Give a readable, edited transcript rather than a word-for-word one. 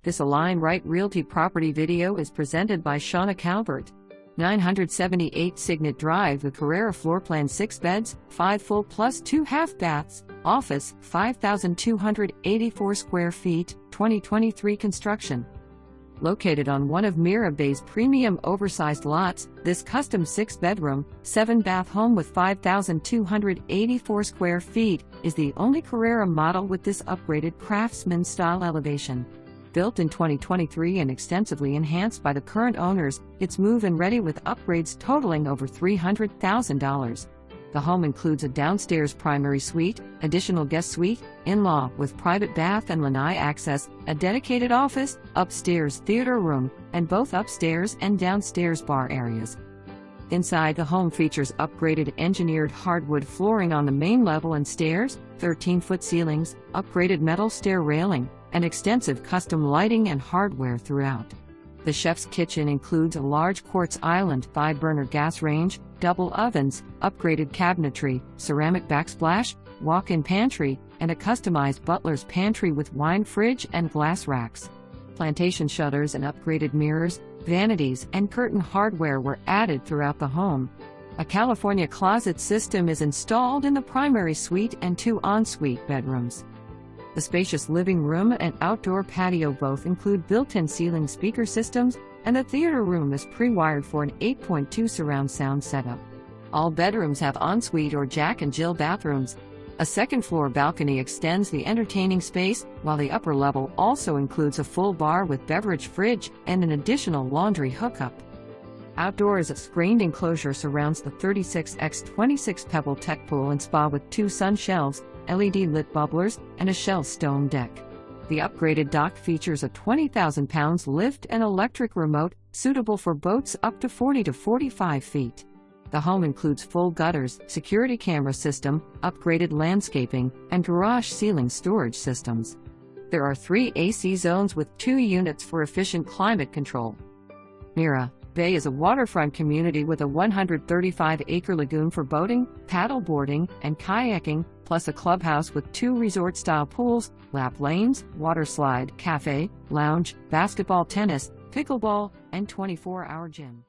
This Align Right Realty property video is presented by Shauna Calvert. 978 Signet Drive, the Carrera floor plan, 6 beds, 5 full plus 2 half baths, office, 5,284 square feet, 2023 construction. Located on one of MiraBay's premium oversized lots, this custom 6-bedroom, 7-bath home with 5,284 square feet is the only Carrera model with this upgraded Craftsman-style elevation. Built in 2023 and extensively enhanced by the current owners, it's move-in ready with upgrades totaling over $300,000. The home includes a downstairs primary suite, additional guest suite, in-law with private bath and lanai access, a dedicated office, upstairs theater room, and both upstairs and downstairs bar areas. Inside, the home features upgraded engineered hardwood flooring on the main level and stairs, 13-foot ceilings, upgraded metal stair railing, and extensive custom lighting and hardware throughout. The chef's kitchen includes a large quartz island 5-burner gas range, double ovens, upgraded cabinetry, ceramic backsplash, walk-in pantry, and a customized butler's pantry with wine fridge and glass racks. Plantation shutters and upgraded mirrors, vanities, and curtain hardware were added throughout the home. A California closet system is installed in the primary suite and 2 ensuite bedrooms. The spacious living room and outdoor patio both include built-in ceiling speaker systems, and the theater room is pre-wired for an 8.2 surround sound setup. All bedrooms have ensuite or Jack and Jill bathrooms. A second-floor balcony extends the entertaining space, while the upper level also includes a full bar with beverage fridge and an additional laundry hookup. Outdoors, a screened enclosure surrounds the 36x26 pebble tech pool and spa with 2 sun shelves, LED-lit bubblers, and a shell stone deck. The upgraded dock features a 20,000-pound lift and electric remote, suitable for boats up to 40 to 45 feet. The home includes full gutters, security camera system, upgraded landscaping, and garage ceiling storage systems. There are 3 AC zones with 2 units for efficient climate control. MiraBay is a waterfront community with a 135-acre lagoon for boating, paddleboarding, and kayaking, plus a clubhouse with 2 resort-style pools, lap lanes, water slide, cafe, lounge, basketball, tennis, pickleball, and 24-hour gym.